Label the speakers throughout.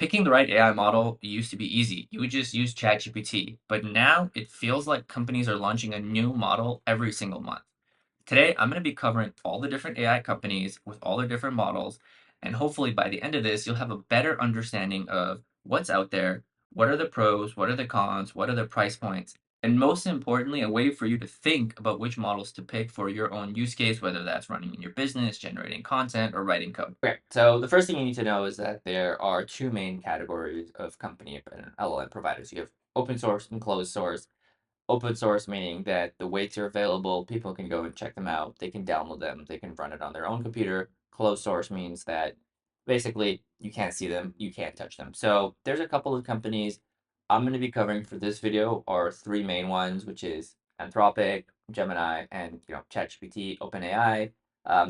Speaker 1: Picking the right AI model used to be easy. You would just use ChatGPT, but now it feels like companies are launching a new model every single month. Today, I'm going to be covering all the different AI companies with all their different models, and hopefully by the end of this, you'll have a better understanding of what's out there, what are the pros, what are the cons, what are the price points, and most importantly, a way for you to think about which models to pick for your own use case, whether that's running in your business, generating content, or writing code.
Speaker 2: Okay, so the first thing you need to know is that there are two main categories of company and LLM providers. You have open source and closed source. Open source meaning that the weights are available, people can go and check them out, they can download them, they can run it on their own computer. Closed source means that basically you can't see them, you can't touch them. So there's a couple of companies I'm going to be covering for this video are three main ones, which is Anthropic, Gemini, and ChatGPT, OpenAI.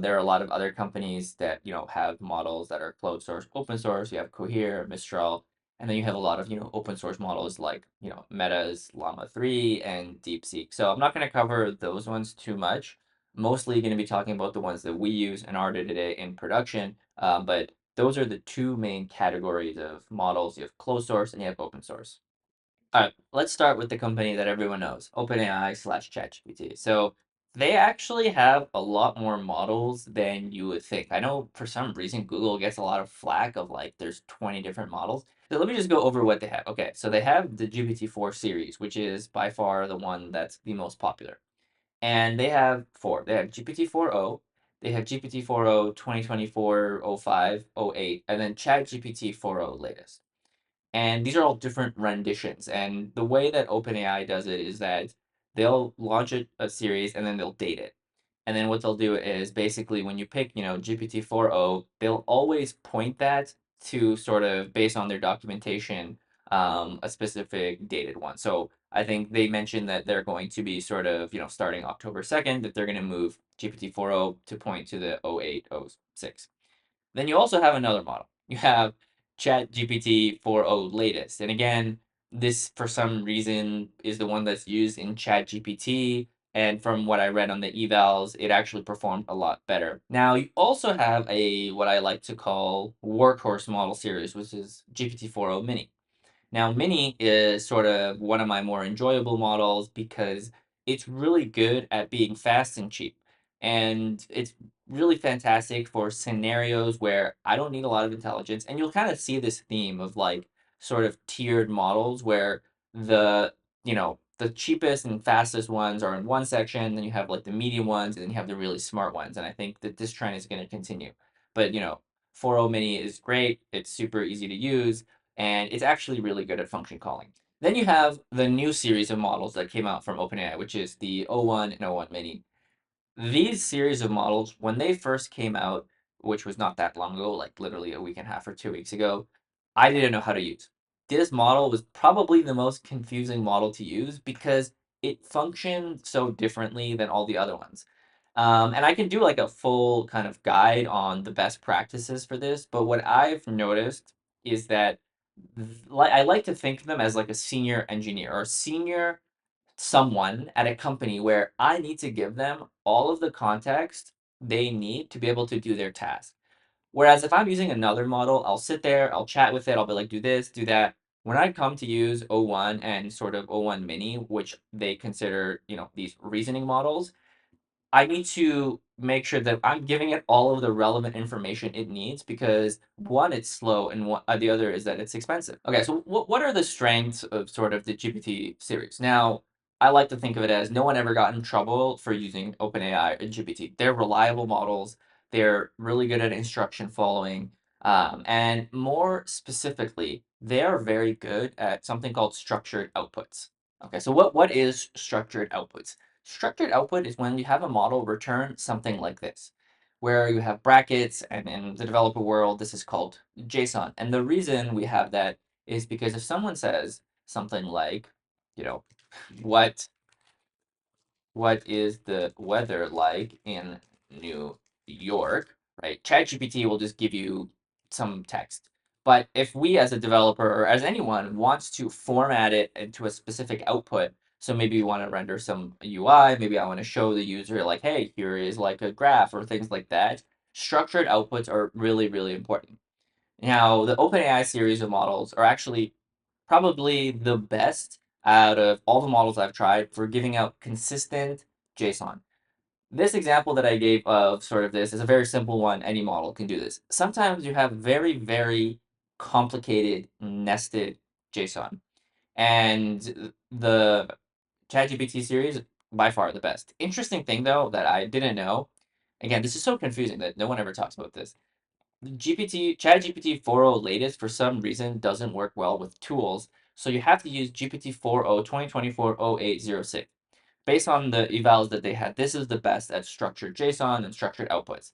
Speaker 2: There are a lot of other companies that have models that are closed source, open source. You have Cohere, Mistral, and then you have a lot of open source models like Meta's Llama 3 and DeepSeek. So I'm not going to cover those ones too much. Mostly going to be talking about the ones that we use in our day-to-day in production. But those are the two main categories of models. You have closed source and you have open source. All right, let's start with the company that everyone knows, OpenAI slash ChatGPT. So they actually have a lot more models than you would think. I know for some reason Google gets a lot of flack of like there's 20 different models. So let me just go over what they have. Okay, so they have the GPT-4 series, which is by far the one that's the most popular. And they have four. They have GPT-4o, they have GPT-4o 2024, oh 05, oh 08, and then ChatGPT 4o latest. And these are all different renditions. And the way that OpenAI does it is that they'll launch a series and then they'll date it. And then what they'll do is basically when you pick, GPT-4o, they'll always point that to sort of based on their documentation, a specific dated one. So I think they mentioned that they're going to be sort of, starting October 2nd, that they're going to move GPT-4o to point to the 08, 06. Then you also have another model. You have ChatGPT 4o latest. And again, this for some reason is the one that's used in ChatGPT. And from what I read on the evals, it actually performed a lot better. Now, you also have a what I like to call workhorse model series, which is GPT-4o Mini. Now, Mini is sort of one of my more enjoyable models because it's really good at being fast and cheap. And it's really fantastic for scenarios where I don't need a lot of intelligence. And you'll kind of see this theme of like sort of tiered models where the cheapest and fastest ones are in one section, then you have like the medium ones, and then you have the really smart ones. And I think that this trend is going to continue. But 4.0 Mini is great. It's super easy to use and it's actually really good at function calling. Then you have the new series of models that came out from OpenAI, which is the O1 and O1 Mini. These series of models, when they first came out, which was not that long ago, like literally a week and a half or 2 weeks ago, I didn't know how to use. This model was probably the most confusing model to use because it functioned so differently than all the other ones. And I can do like a full kind of guide on the best practices for this, but what I've noticed is that like I like to think of them as like a senior engineer or senior someone at a company where I need to give them all of the context they need to be able to do their task. Whereas if I'm using another model, I'll sit there, I'll chat with it, I'll be like, do this, do that. When I come to use O1 and sort of O1 Mini, which they consider, these reasoning models, I need to make sure that I'm giving it all of the relevant information it needs because one, it's slow, and the other is that it's expensive. Okay, so what are the strengths of sort of the GPT series? Now, I like to think of it as no one ever got in trouble for using OpenAI and GPT. They're reliable models. They're really good at instruction following, and more specifically, they are very good at something called structured outputs. Okay, so what is structured outputs? Structured output is when you have a model return something like this, where you have brackets, and in the developer world, this is called JSON. And the reason we have that is because if someone says something like, you know, what what is the weather like in New York, right? ChatGPT will just give you some text. But if we as a developer or as anyone wants to format it into a specific output, so maybe we want to render some UI, maybe I want to show the user like, hey, here is like a graph or things like that. Structured outputs are really, really important. Now, the OpenAI series of models are actually probably the best out of all the models I've tried for giving out consistent JSON. This example that I gave of sort of this is a very simple one. Any model can do this. Sometimes you have very, very complicated nested JSON. And the ChatGPT series, by far the best. Interesting thing though that I didn't know. Again, this is so confusing that no one ever talks about this. ChatGPT 4.0 latest for some reason doesn't work well with tools, so you have to use GPT 4.0 2024-0806. Based on the evals that they had, this is the best at structured JSON and structured outputs.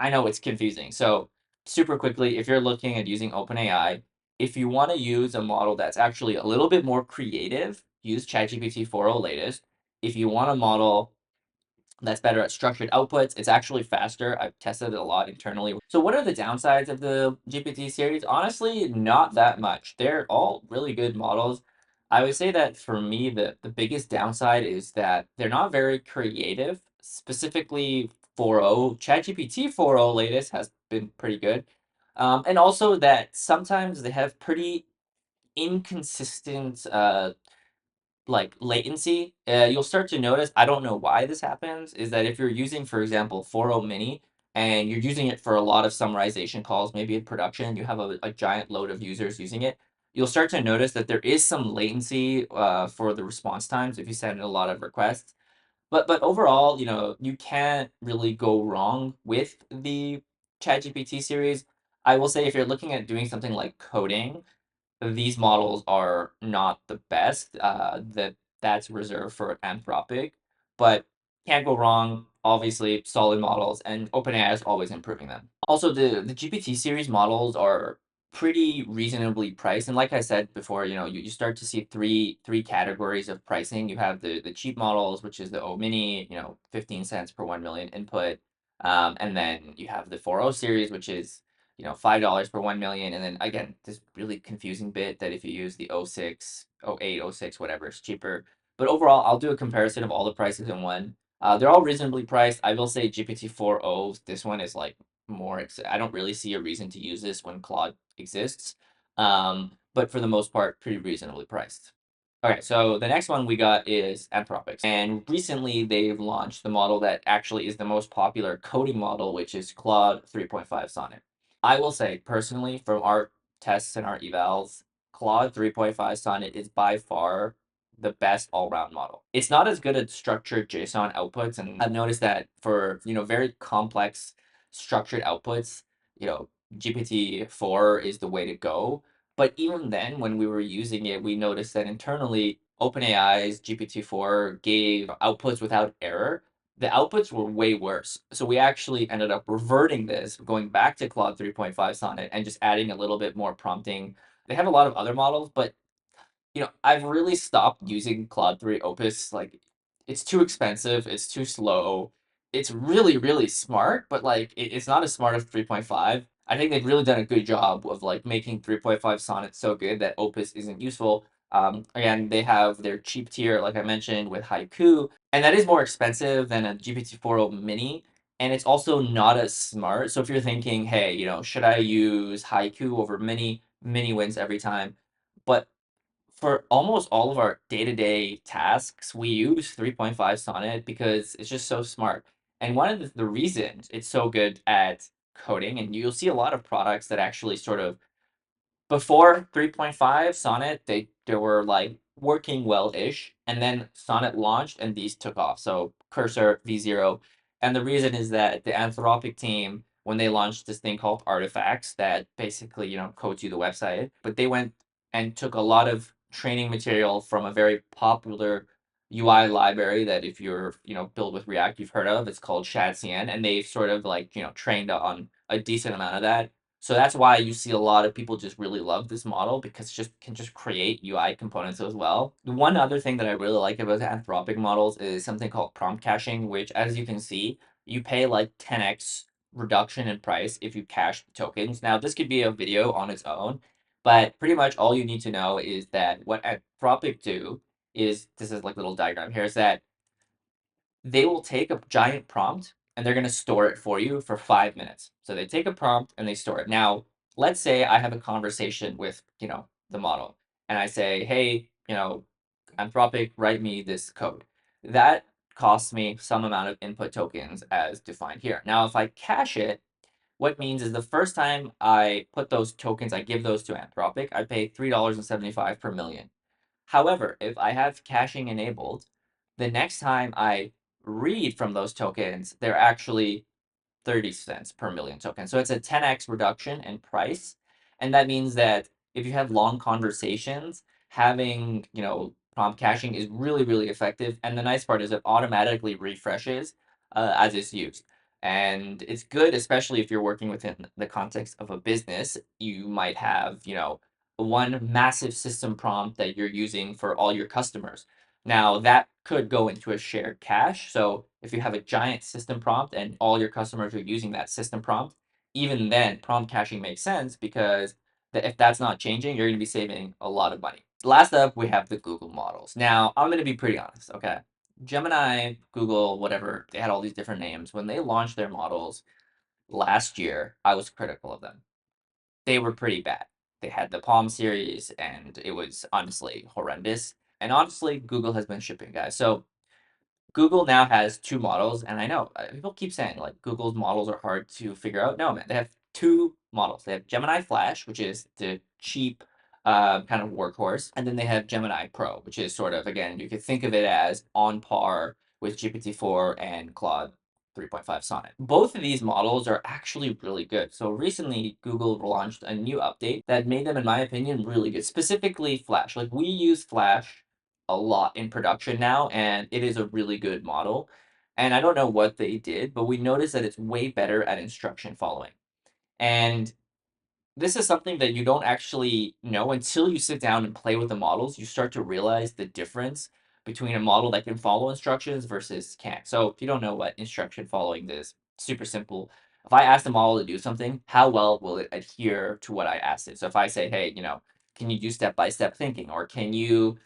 Speaker 2: I know it's confusing. So super quickly, if you're looking at using OpenAI, if you want to use a model that's actually a little bit more creative, use ChatGPT 4.0 latest. If you want a model that's better at structured outputs. It's actually faster. I've tested it a lot internally. So what are the downsides of the GPT series? Honestly, not that much. They're all really good models. I would say that for me, the biggest downside is that they're not very creative. Specifically 4.0, ChatGPT 4.0 latest has been pretty good. And also that sometimes they have pretty inconsistent like latency, you'll start to notice, I don't know why this happens, is that if you're using, for example, 4.0 mini and you're using it for a lot of summarization calls, maybe in production, you have a giant load of users using it, you'll start to notice that there is some latency for the response times if you send in a lot of requests. But overall, you can't really go wrong with the ChatGPT series. I will say if you're looking at doing something like coding, these models are not the best. That's reserved for Anthropic, but can't go wrong. Obviously, solid models, and OpenAI is always improving them. Also, the GPT series models are pretty reasonably priced, and like I said before, you start to see three categories of pricing. You have the cheap models, which is the O Mini, 15 cents per 1 million input, and then you have the 4.0 series, which is $5 per 1 million. And then again, this really confusing bit that if you use the 06, 08, 06, whatever, it's cheaper. But overall, I'll do a comparison of all the prices in one. They're all reasonably priced. I will say GPT 4.0, this one is like more, I don't really see a reason to use this when Claude exists. But for the most part, pretty reasonably priced. Okay, so the next one we got is Anthropic. And recently they've launched the model that actually is the most popular coding model, which is Claude 3.5 Sonnet. I will say personally, from our tests and our evals, Claude 3.5 Sonnet is by far the best all-round model. It's not as good at structured JSON outputs, and I've noticed that for very complex structured outputs, you know, GPT-4 is the way to go. But even then, when we were using it, we noticed that internally, OpenAI's GPT-4 gave outputs without error. The outputs were way worse. So we actually ended up reverting this, going back to Claude 3.5 Sonnet and just adding a little bit more prompting. They have a lot of other models, but I've really stopped using Claude 3 Opus. Like, it's too expensive, it's too slow. It's really, really smart, but like it's not as smart as 3.5. I think they've really done a good job of like making 3.5 Sonnet so good that Opus isn't useful. Again, they have their cheap tier, like I mentioned, with Haiku, and that is more expensive than a GPT-4o Mini, and it's also not as smart. So if you're thinking, hey, should I use Haiku over Mini? Mini wins every time. But for almost all of our day-to-day tasks, we use 3.5 Sonnet because it's just so smart. And one of the reasons it's so good at coding, and you'll see a lot of products that actually sort of before 3.5 Sonnet, they were like working well-ish, and then Sonnet launched and these took off. So Cursor, V0. And the reason is that the Anthropic team, when they launched this thing called Artifacts that basically, codes you the website, but they went and took a lot of training material from a very popular UI library that if you're, built with React, you've heard of. It's called ShadCN, and they've sort of like, trained on a decent amount of that. So that's why you see a lot of people just really love this model because it just can just create UI components as well. The one other thing that I really like about Anthropic models is something called prompt caching, which as you can see, you pay like 10x reduction in price if you cache the tokens. Now this could be a video on its own, but pretty much all you need to know is that what Anthropic do is, this is like a little diagram here, is that they will take a giant prompt and they're going to store it for you for 5 minutes. So they take a prompt and they store it. Now, let's say I have a conversation with, the model, and I say, hey, Anthropic, write me this code. That costs me some amount of input tokens as defined here. Now, if I cache it, what means is the first time I put those tokens, I give those to Anthropic, I pay $3.75 per million. However, if I have caching enabled, the next time I read from those tokens, they're actually 30 cents per million tokens. So it's a 10x reduction in price. And that means that if you have long conversations, having, prompt caching is really, really effective. And the nice part is it automatically refreshes as it's used. And it's good, especially if you're working within the context of a business. You might have, one massive system prompt that you're using for all your customers. Now, that could go into a shared cache. So if you have a giant system prompt and all your customers are using that system prompt, even then, prompt caching makes sense because if that's not changing, you're going to be saving a lot of money. Last up, we have the Google models. Now, I'm going to be pretty honest, okay? Gemini, Google, whatever, they had all these different names. When they launched their models last year, I was critical of them. They were pretty bad. They had the Palm series, and it was honestly horrendous. And honestly, Google has been shipping, guys. So Google now has two models, and I know people keep saying like Google's models are hard to figure out. No, man, they have two models. They have Gemini Flash, which is the cheap kind of workhorse, and then they have Gemini Pro, which is sort of again you could think of it as on par with GPT-4 and Claude 3.5 Sonnet. Both of these models are actually really good. So recently, Google launched a new update that made them, in my opinion, really good. Specifically, Flash. Like we use Flash a lot in production now, and it is a really good model. And I don't know what they did, but we noticed that it's way better at instruction following. And this is something that you don't actually know until you sit down and play with the models. You start to realize the difference between a model that can follow instructions versus can't. So if you don't know what instruction following is, super simple. If I ask the model to do something, how well will it adhere to what I asked it? So if I say, hey, can you do step-by-step thinking, or can you,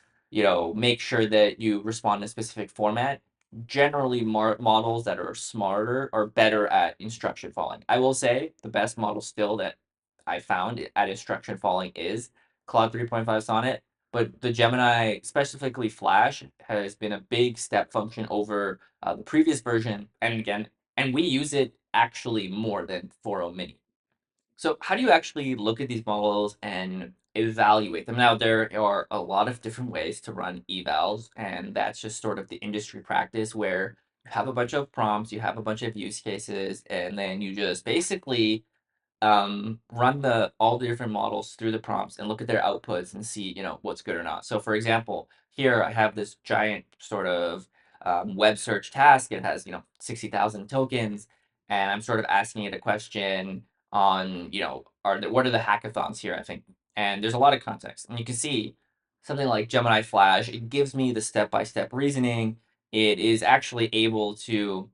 Speaker 2: make sure that you respond in a specific format? Generally, models that are smarter are better at instruction following. I will say the best model still that I found at instruction following is Claude 3.5 Sonnet, but the Gemini, specifically Flash, has been a big step function over the previous version. And again, and we use it actually more than 4.0 Mini. So how do you actually look at these models and evaluate them? Now, there are a lot of different ways to run evals, and that's just sort of the industry practice where you have a bunch of prompts, you have a bunch of use cases, and then you just basically run all the different models through the prompts and look at their outputs and see, what's good or not. So for example, here I have this giant sort of web search task. It has, 60,000 tokens, and I'm sort of asking it a question on, what are the hackathons here, I think. And there's a lot of context. And you can see something like Gemini Flash, it gives me the step-by-step reasoning. It is actually able to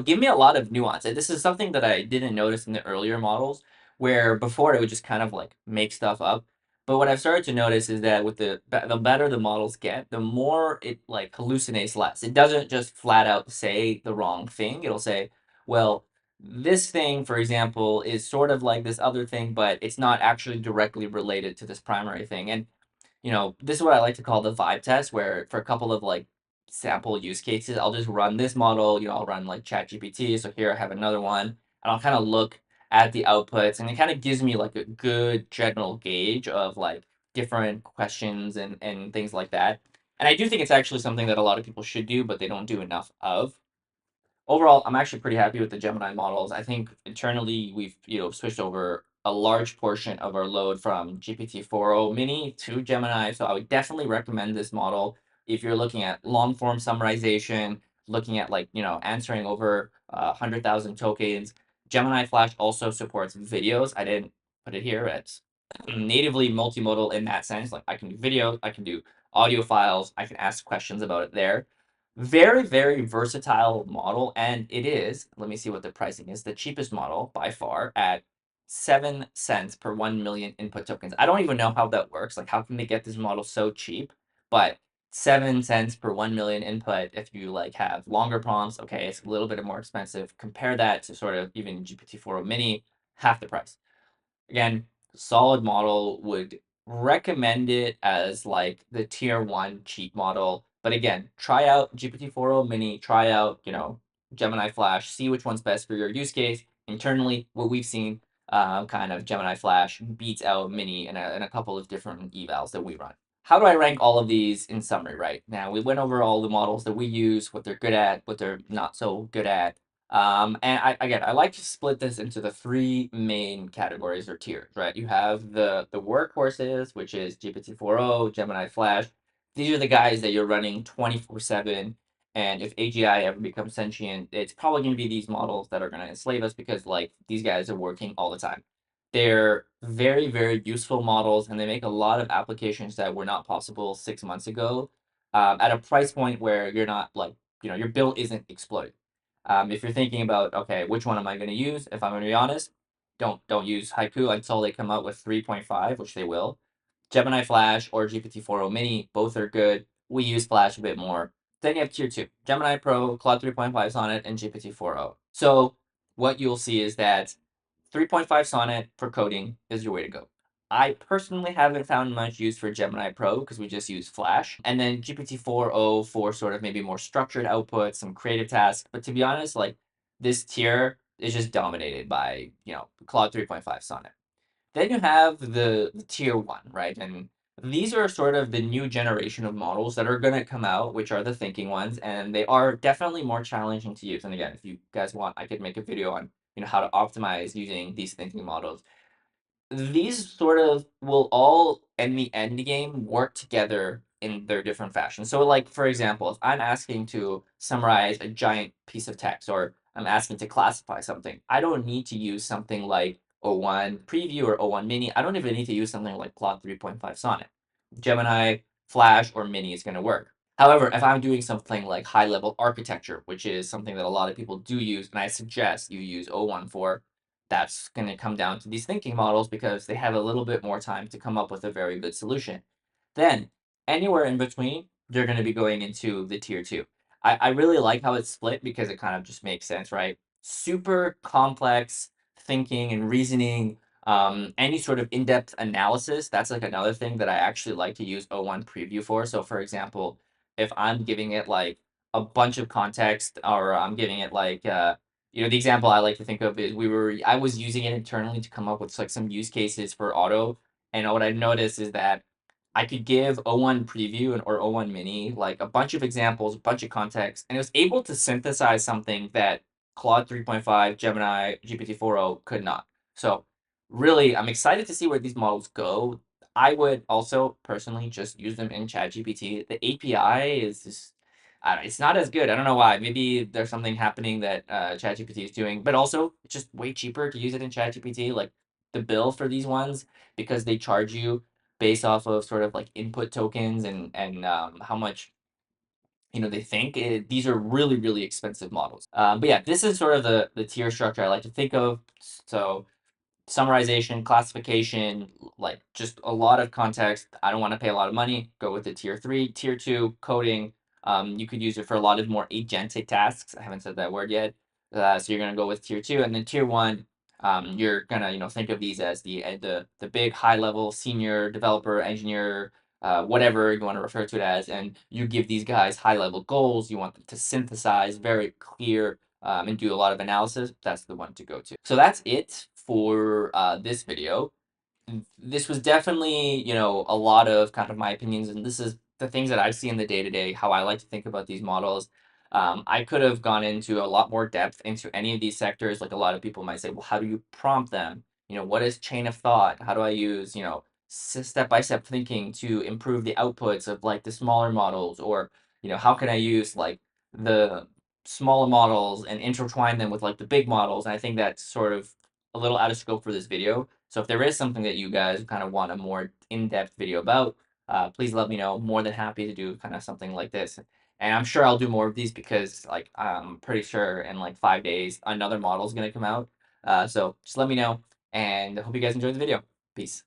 Speaker 2: give me a lot of nuance. And this is something that I didn't notice in the earlier models, where before it would just kind of like make stuff up. But what I've started to notice is that with the better the models get, the more it like hallucinates less. It doesn't just flat out say the wrong thing. It'll say, well, this thing, for example, is sort of like this other thing, but it's not actually directly related to this primary thing. And this is what I like to call the vibe test, where for a couple of like sample use cases, I'll just run this model, I'll run like ChatGPT. So here I have another one, and I'll kind of look at the outputs, and it kind of gives me like a good general gauge of like different questions and things like that. And I do think it's actually something that a lot of people should do, but they don't do enough of. Overall, I'm actually pretty happy with the Gemini models. I think internally we've switched over a large portion of our load from GPT 4.0 Mini to Gemini. So I would definitely recommend this model if you're looking at long form summarization, looking at like answering over 100,000 tokens. Gemini Flash also supports videos. I didn't put it here. It's natively multimodal in that sense. Like I can do video, I can do audio files, I can ask questions about it there. Very, very versatile model, and it is, let me see what the pricing is, the cheapest model by far at 7 cents per 1 million input tokens. I don't even know how that works. Like, how can they get this model so cheap? But 7 cents per 1 million input, if you like have longer prompts, okay, it's a little bit more expensive. Compare that to sort of even GPT-4 Mini, half the price. Again, solid model would recommend it as like the tier one cheap model. But again, try out GPT-4o Mini, try out, Gemini Flash, see which one's best for your use case. Internally, what we've seen, kind of Gemini Flash beats out Mini in a couple of different evals that we run. How do I rank all of these in summary, right? Now, we went over all the models that we use, what they're good at, what they're not so good at. And I like to split this into the three main categories or tiers, right? You have the workhorses, which is GPT-4o, Gemini Flash. These are the guys that you're running 24/7. And if AGI ever becomes sentient, it's probably going to be these models that are going to enslave us because like these guys are working all the time. They're very, very useful models, and they make a lot of applications that were not possible 6 months ago, at a price point where you're not like, your bill isn't exploding. If you're thinking about, okay, which one am I going to use? If I'm going to be honest, don't use Haiku until they come out with 3.5, which they will. Gemini Flash or GPT-4o Mini, both are good. We use Flash a bit more. Then you have tier two, Gemini Pro, Claude 3.5 Sonnet, and GPT-4o. So what you'll see is that 3.5 Sonnet for coding is your way to go. I personally haven't found much use for Gemini Pro because we just use Flash. And then GPT-4o for sort of maybe more structured output, some creative tasks. But to be honest, like this tier is just dominated by, Claude 3.5 Sonnet. Then you have the tier one, right? And these are sort of the new generation of models that are going to come out, which are the thinking ones, and they are definitely more challenging to use. And again, if you guys want, I could make a video on how to optimize using these thinking models. These sort of will all in the end game work together in their different fashions. So like for example, if I'm asking to summarize a giant piece of text or I'm asking to classify something, I don't need to use something like O1 Preview or O1 Mini. I don't even need to use something like Claude 3.5 Sonnet. Gemini, Flash, or Mini is going to work. However, if I'm doing something like high level architecture, which is something that a lot of people do use, and I suggest you use O1 for, that's going to come down to these thinking models because they have a little bit more time to come up with a very good solution. Then, anywhere in between, they're going to be going into the tier two. I really like how it's split because it kind of just makes sense, right? Super complex thinking and reasoning, any sort of in-depth analysis. That's like another thing that I actually like to use O1 Preview for. So, for example, if I'm giving it like a bunch of context or I'm giving it like, the example I like to think of is I was using it internally to come up with like some use cases for auto. And what I noticed is that I could give O1 Preview or O1 Mini like a bunch of examples, a bunch of context, and it was able to synthesize something that Claude 3.5, Gemini, GPT-4o could not. So really, I'm excited to see where these models go. I would also personally just use them in ChatGPT. The API is just, it's not as good. I don't know why. Maybe there's something happening that ChatGPT is doing, but also it's just way cheaper to use it in ChatGPT. Like the bill for these ones, because they charge you based off of sort of like input tokens and how much they think these are really really expensive models. But yeah, this is sort of the tier structure I like to think of. So summarization, classification, like just a lot of context. I don't want to pay a lot of money. Go with the tier three, tier two coding. You could use it for a lot of more agentic tasks. I haven't said that word yet. So you're gonna go with tier two, and then tier one. You're gonna think of these as the big high level senior developer engineer, whatever you want to refer to it as, and you give these guys high level goals. You want them to synthesize very clear, and do a lot of analysis. That's the one to go to. So that's it for this video. This was definitely, a lot of kind of my opinions, and this is the things that I see in the day to day, how I like to think about these models. I could have gone into a lot more depth into any of these sectors. Like a lot of people might say, well, how do you prompt them? What is chain of thought? How do I use, step by step thinking to improve the outputs of like the smaller models? Or, how can I use like the smaller models and intertwine them with like the big models? And I think that's sort of a little out of scope for this video. So if there is something that you guys kind of want a more in-depth video about, please let me know. More than happy to do kind of something like this. And I'm sure I'll do more of these because like I'm pretty sure in like 5 days another model is gonna come out. So just let me know, and I hope you guys enjoyed the video. Peace.